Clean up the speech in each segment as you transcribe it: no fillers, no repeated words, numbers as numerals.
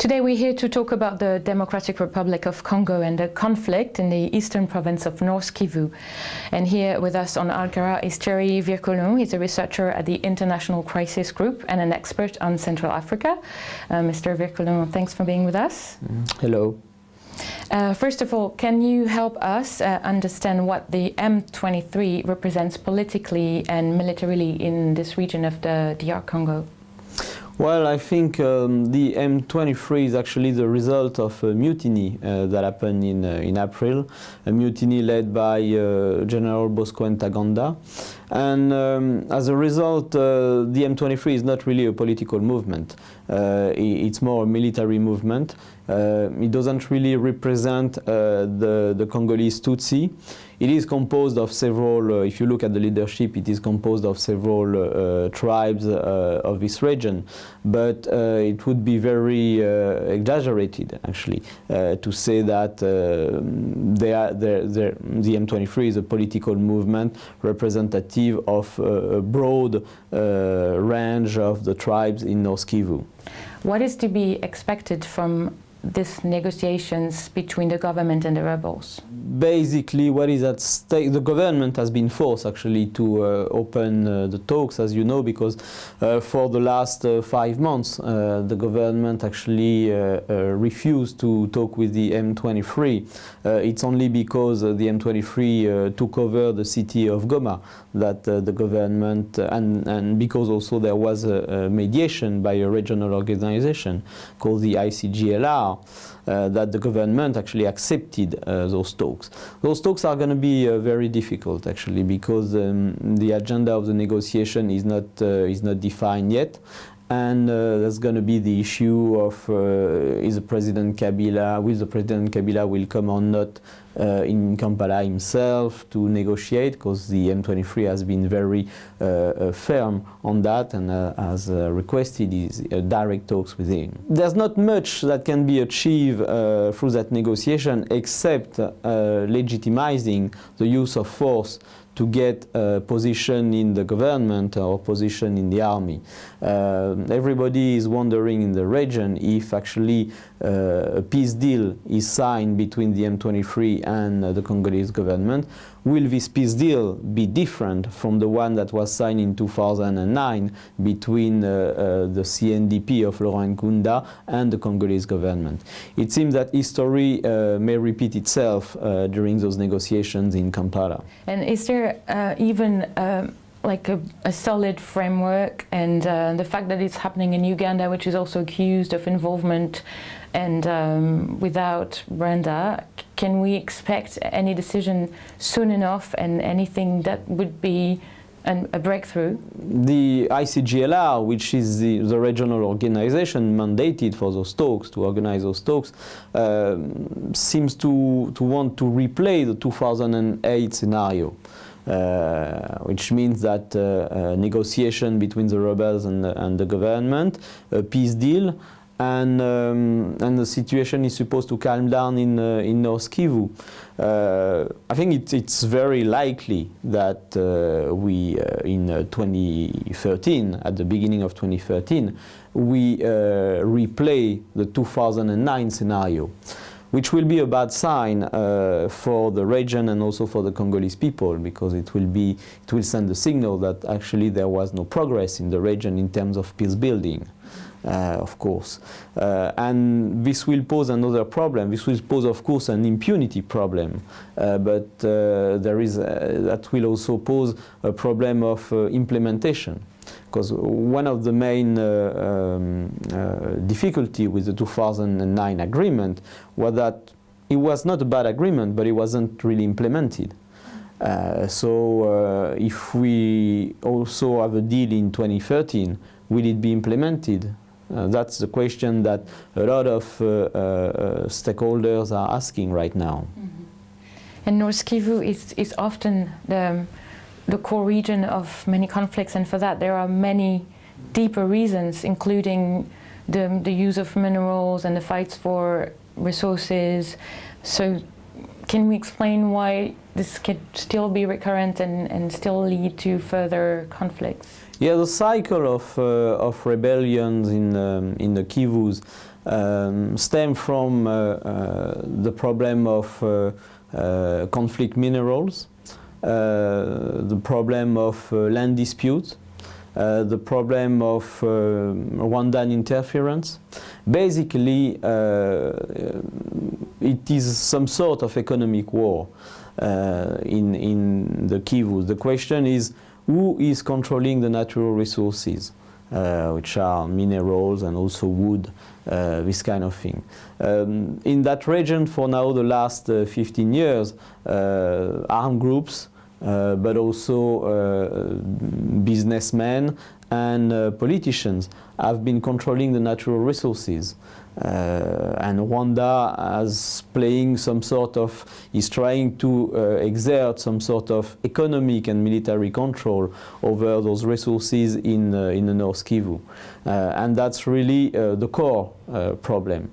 Today we're here to talk about the Democratic Republic of Congo and the conflict in the eastern province of North Kivu. And here with us on Qarra is Thierry Vircoulon. He's a researcher at the International Crisis Group and an expert on Central Africa. Mr. Vircoulon, thanks for being with us. Hello. First of all, can you help us understand what the M23 represents politically and militarily in this region of the DR Congo? Well, I think the M23 is actually the result of a mutiny that happened in April, a mutiny led by General Bosco Ntaganda. And as a result, the M23 is not really a political movement. It's more a military movement. It doesn't really represent the Congolese Tutsi. It is composed of several, if you look at the leadership, it is composed of several tribes of this region. But it would be very exaggerated, actually, to say that the M23 is a political movement representative of a broad range of the tribes in North Kivu. What is to be expected from these negotiations between the government and the rebels? Basically, what is at stake, the government has been forced actually to open the talks, as you know, because for the last 5 months the government actually refused to talk with the M23. It's only because the M23 took over the city of Goma that the government, and because also there was a mediation by a regional organization called the ICGLR, that the government actually accepted those talks. Those talks are going to be very difficult, actually, because the agenda of the negotiation is not defined yet. And there's going to be the issue of will the President Kabila will come or not in Kampala himself to negotiate, because the M23 has been very firm on that and has requested direct talks with him. There's not much that can be achieved through that negotiation except legitimizing the use of force to get a position in the government or position in the army. Everybody is wondering in the region if actually a peace deal is signed between the M23 and the Congolese government. Will this peace deal be different from the one that was signed in 2009 between the CNDP of Laurent Nkunda and the Congolese government? It seems that history may repeat itself during those negotiations in Kampala. And is there even like a solid framework, and the fact that it's happening in Uganda, which is also accused of involvement, and without Rwanda, can we expect any decision soon enough, and anything that would be a breakthrough? The ICGLR, which is the regional organization mandated for those talks, to organize those talks, seems to want to replay the 2008 scenario. Which means that negotiation between the rebels and the government, a peace deal, and the situation is supposed to calm down in North Kivu. I think it's very likely that we in 2013, at the beginning of 2013, we replay the 2009 scenario, which will be a bad sign for the region and also for the Congolese people, because it will send a signal that actually there was no progress in the region in terms of peace building, of course. And this will pose another problem. This will pose, of course, an impunity problem, but that will also pose a problem of implementation. Because one of the main difficulty with the 2009 agreement was that it was not a bad agreement, but it wasn't really implemented. So if we also have a deal in 2013, will it be implemented? That's the question that a lot of stakeholders are asking right now. Mm-hmm. And North Kivu is often the core region of many conflicts, and for that there are many deeper reasons, including the use of minerals and the fights for resources. So can we explain why this could still be recurrent and still lead to further conflicts? Yeah, the cycle of rebellions in the Kivus stem from the problem of conflict minerals, the problem of land dispute, the problem of Rwandan interference. Basically, it is some sort of economic war in the Kivu. The question is, who is controlling the natural resources, which are minerals and also wood, this kind of thing. In that region, for now, the last 15 years, armed groups, but also businessmen and politicians have been controlling the natural resources. And Rwanda is trying to exert some sort of economic and military control over those resources in the North Kivu. And that's really the core problem.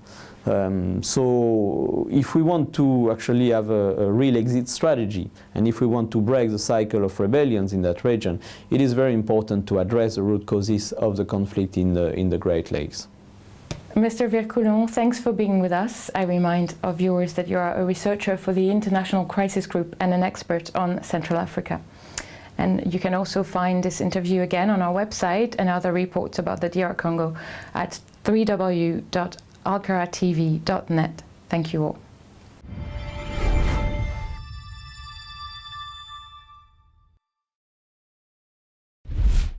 So if we want to actually have a real exit strategy, and if we want to break the cycle of rebellions in that region, it is very important to address the root causes of the conflict in the Great Lakes. Mr. Vircoulon, thanks for being with us. I remind our viewers that you are a researcher for the International Crisis Group and an expert on Central Africa. And you can also find this interview again on our website and other reports about the DR Congo at www.alqaratv.net. Thank you all.